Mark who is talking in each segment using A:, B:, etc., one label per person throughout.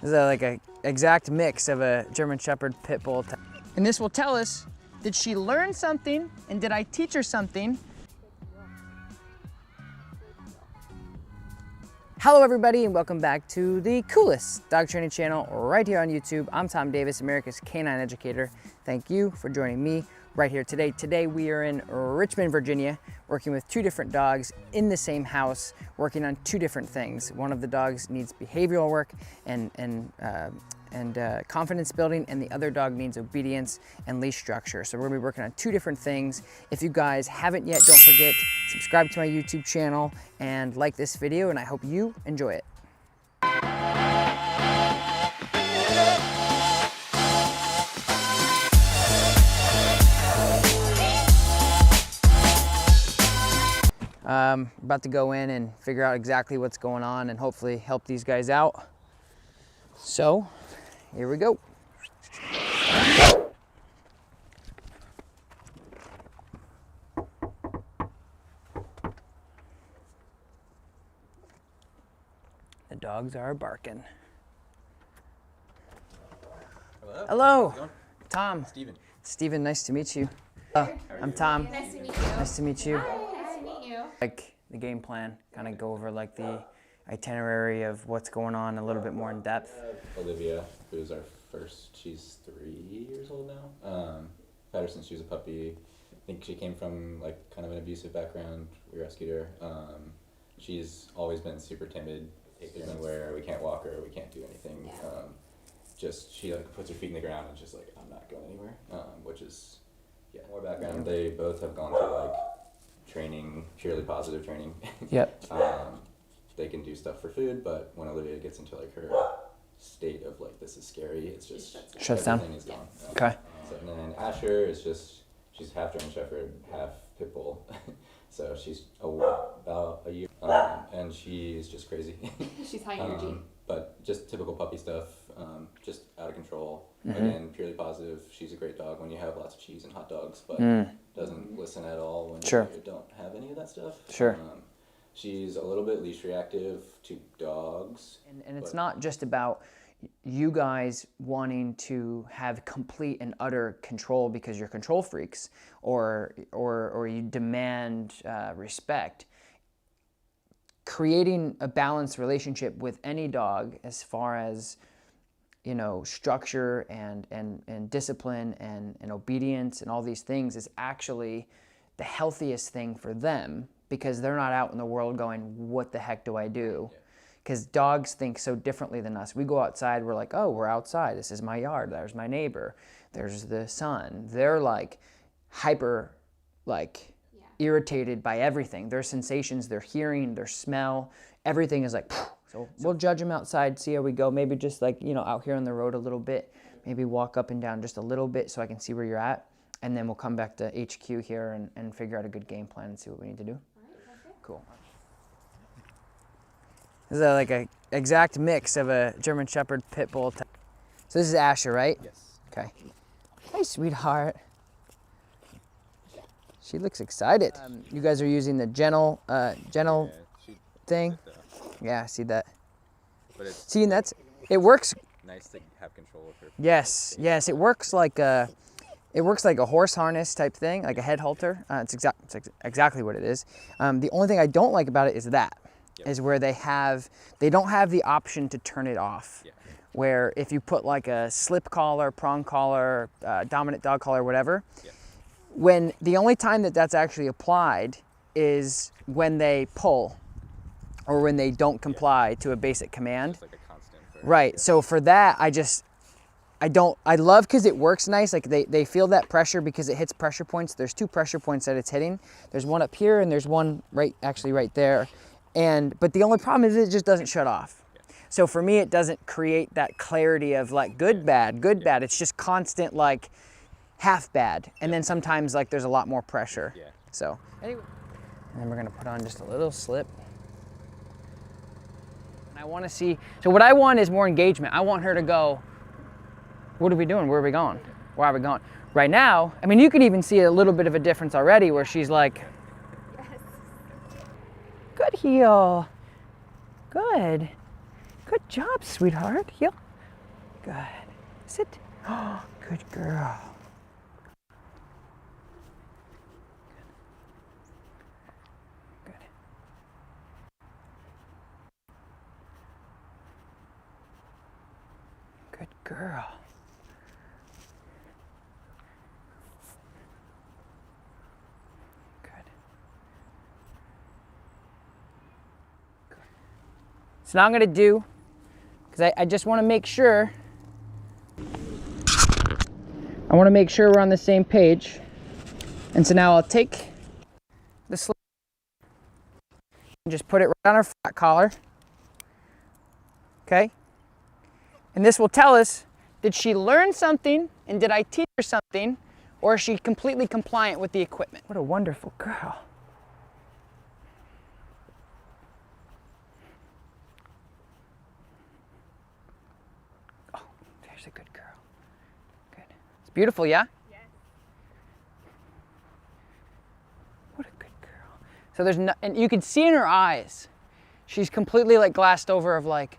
A: This is like an exact mix of a German Shepherd Pit Bull. And this will tell us, did she learn something and did I teach her something? Hello everybody and welcome back to the coolest dog training channel right here on YouTube. I'm Tom Davis, America's Canine Educator. Thank you for joining me right here today. Today we are in Richmond, Virginia, working with two different dogs in the same house, working on two different things. One of the dogs needs behavioral work and confidence building, and the other dog needs obedience and leash structure. So we're gonna be working on two different things. If you guys haven't yet, don't forget, subscribe to my YouTube channel and like this video, and I hope you enjoy it. About to go in and figure out exactly what's going on and hopefully help these guys out. So, here we go. The dogs are barking.
B: Hello.
A: Hello.
B: How's it going?
A: Tom.
B: Steven.
A: Steven, nice to meet you. I'm Tom.
C: Nice to meet you.
A: Nice to meet you.
C: Hi, nice to meet you.
A: Like the game plan, kind of go over like the itinerary of what's going on a little bit more in depth.
B: Olivia, who's our first, she's 3 years old now. Had her since she was a puppy. I think she came from like kind of an abusive background. We rescued her. She's always been super timid. Take her anywhere. We can't walk her. We can't do anything.
C: Yeah.
B: Just she like puts her feet in the ground and just like, I'm not going anywhere. Which is, yeah, more background. They both have gone through like training, purely positive training.
A: Yep.
B: They can do stuff for food, but when Olivia gets into like her state of like, this is scary, it's just
A: Shuts down.
B: everything is gone.
A: Okay.
B: So, and then Asher is just, she's half German Shepherd, half Pit Bull. So she's about a year, and she's just crazy.
C: She's high energy.
B: But just typical puppy stuff, just out of control.
A: Mm-hmm.
B: Again, purely positive. She's a great dog when you have lots of cheese and hot dogs, but doesn't listen at all when
A: Sure.
B: you don't have any of that stuff.
A: Sure.
B: She's a little bit leash reactive to dogs.
A: And it's not just about you guys wanting to have complete and utter control because you're control freaks or you demand respect. Creating a balanced relationship with any dog as far as, you know, structure and discipline and obedience and all these things is actually the healthiest thing for them, because they're not out in the world going, what the heck do I do? Because dogs think so differently than us. We go outside, we're like, oh, we're outside. This is my yard. There's my neighbor. There's the sun. They're like hyper, like irritated by everything. Their sensations, their hearing, their smell, everything is like, phew. So we'll judge them outside, see how we go. Maybe just like, you know, out here on the road a little bit. Maybe walk up and down just a little bit so I can see where you're at. And then we'll come back to HQ here and figure out a good game plan and see what we need to do. Cool. This is like an exact mix of a German Shepherd Pit Bull. So this is Asher, right?
B: Yes.
A: Okay. Hey, sweetheart. She looks excited. You guys are using the gentle thing. Yeah, I see that.
B: But it's
A: See, and it works.
B: nice to have control of her.
A: Yes, yes, it works like a horse harness type thing, like a head halter. It's exactly what it is. The only thing I don't like about it is is where they don't have the option to turn it off.
B: Yeah.
A: Where if you put like a slip collar, prong collar, dominant dog collar, whatever, when the only time that's actually applied is when they pull or when they don't comply to a basic command.
B: Just like a constant.
A: Right. So for that, I love because it works nice. Like they feel that pressure because it hits pressure points. There's two pressure points that it's hitting. There's one up here and there's one right there. But the only problem is it just doesn't shut off. So for me, it doesn't create that clarity of like good, bad. It's just constant like half bad. And then sometimes like there's a lot more pressure.
B: Yeah.
A: So anyway, and then we're gonna put on just a little slip. I want to see, so what I want is more engagement. I want her to go, what are we doing? Where are we going? Where are we going? Right now, I mean, you can even see a little bit of a difference already where she's like, good heel. Good. Good job, sweetheart. Heel. Good. Sit. Oh, good girl. Good. Good girl. Good. Good. So now I'm going to do, because I just want to make sure, we're on the same page. And so now I'll take the slip and just put it right on her flat collar. Okay? And this will tell us, did she learn something and did I teach her something, or is she completely compliant with the equipment? What a wonderful girl. Oh, there's a good girl. Good. It's beautiful, yeah?
C: Yes.
A: What a good girl. So there's no, and you can see in her eyes, she's completely like glassed over of like,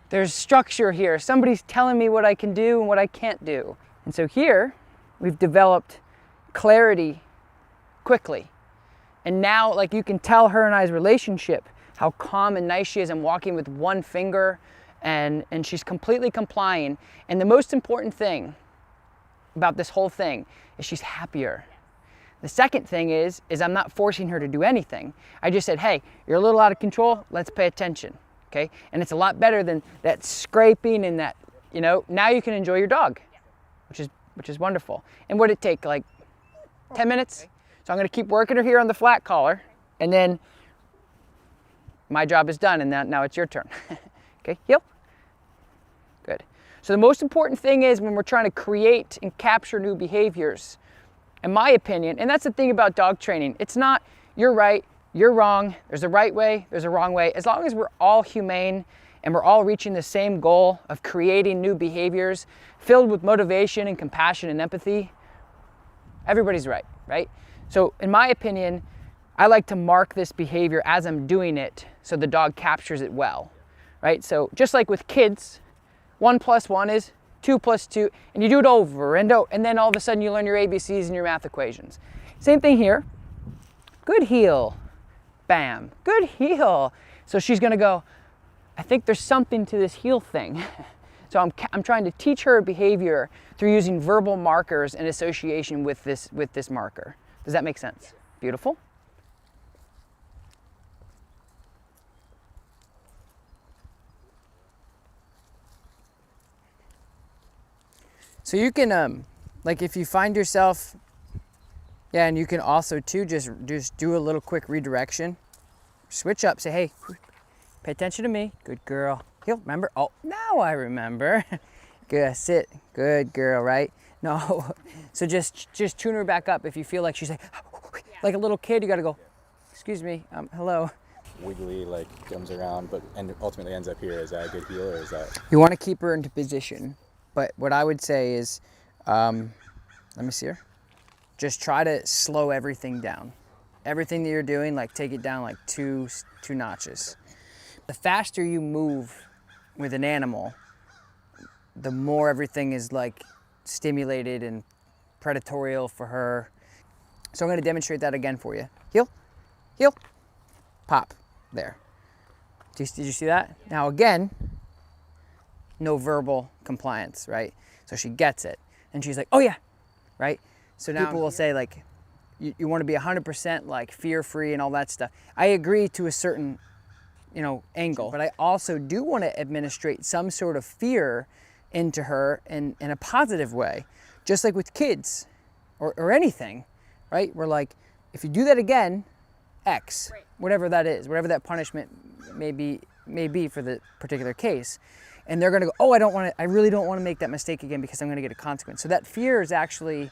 A: there's structure here. Somebody's telling me what I can do and what I can't do. And so here, we've developed clarity quickly. And now, like, you can tell her and I's relationship, how calm and nice she is. I'm walking with one finger, and she's completely complying. And the most important thing about this whole thing is she's happier. The second thing is I'm not forcing her to do anything. I just said, hey, you're a little out of control, let's pay attention. Okay, and it's a lot better than that scraping and that, you know, now you can enjoy your dog, which is wonderful. And what did it take, like 10 minutes? So I'm gonna keep working her here on the flat collar, and then my job is done, and now it's your turn. Okay, heel. Good. So the most important thing is when we're trying to create and capture new behaviors, in my opinion, and that's the thing about dog training, it's not you're right, you're wrong, there's a right way, there's a wrong way. As long as we're all humane and we're all reaching the same goal of creating new behaviors filled with motivation and compassion and empathy, everybody's right, right? So in my opinion, I like to mark this behavior as I'm doing it so the dog captures it well, right? So just like with kids, 1 + 1 is 2 + 2, and you do it over and over, and then all of a sudden you learn your ABCs and your math equations. Same thing here. Good heel. Bam, good heel. So she's gonna go, I think there's something to this heel thing. So I'm trying to teach her behavior through using verbal markers in association with this marker. Does that make sense? Beautiful. So you can, like if you find yourself, yeah, and you can also too just do a little quick redirection. Switch up, say, hey, pay attention to me. Good girl. Heel, remember? Oh, now I remember. Good, sit. Good girl, right? No. So just tune her back up if you feel like she's like a little kid, you gotta go, excuse me, hello.
B: Wiggly, like jumps around, and ultimately ends up here. Is that a good heel, or is that?
A: You wanna keep her into position. But what I would say is, let me see her. Just try to slow everything down. Everything that you're doing, like take it down like two notches. The faster you move with an animal, the more everything is like stimulated and predatorial for her. So I'm gonna demonstrate that again for you. Heel, heel, pop, there. Did you see that? Now again, no verbal compliance, right? So she gets it. And she's like, oh yeah, right? So now people will say like, you want to be 100% like fear-free and all that stuff. I agree to a certain, angle, but I also do want to administrate some sort of fear into her in a positive way, just like with kids or anything, right? We're like, if you do that again, X, right, whatever that is, whatever that punishment may be for the particular case. And they're gonna go, oh, I really don't want to make that mistake again because I'm gonna get a consequence. So that fear is actually,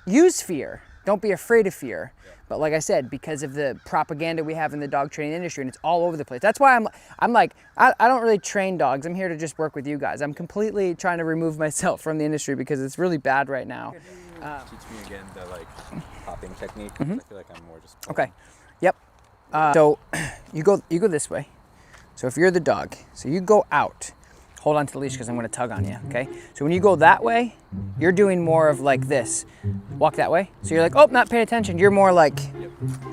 A: use fear. Don't be afraid of fear. But like I said, because of the propaganda we have in the dog training industry, and it's all over the place. That's why I'm like, I don't really train dogs. I'm here to just work with you guys. I'm completely trying to remove myself from the industry because it's really bad right now.
B: Teach me again the popping technique. I feel like I'm more just
A: okay. Yep. So you go this way. So if you're the dog, so you go out, hold on to the leash because I'm going to tug on you, okay? So when you go that way, you're doing more of like this. Walk that way. So you're like, oh, not paying attention. You're more like,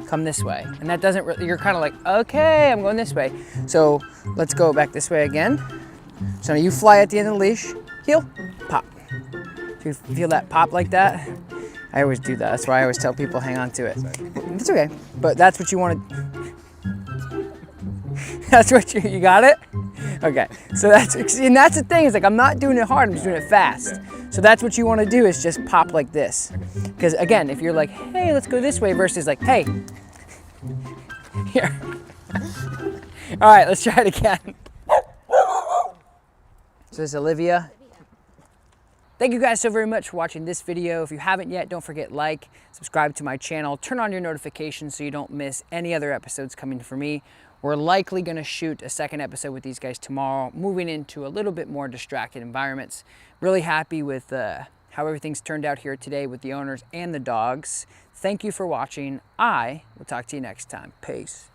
A: come this way. And that doesn't really, you're kind of like, okay, I'm going this way. So let's go back this way again. So now you fly at the end of the leash, heel, pop. Do you feel that pop like that? I always do that. That's why I always tell people hang on to it. It's okay, but that's what you want to, that's what you got it? Okay, so that's the thing, is like I'm not doing it hard, I'm just doing it fast. So that's what you want to do, is just pop like this. Because again, if you're like, hey, let's go this way, versus like, hey, here. All right, let's try it again. So this is Olivia. Thank you guys so very much for watching this video. If you haven't yet, don't forget like, subscribe to my channel, turn on your notifications so you don't miss any other episodes coming from me. We're likely gonna shoot a second episode with these guys tomorrow, moving into a little bit more distracted environments. Really happy with how everything's turned out here today with the owners and the dogs. Thank you for watching. I will talk to you next time. Peace.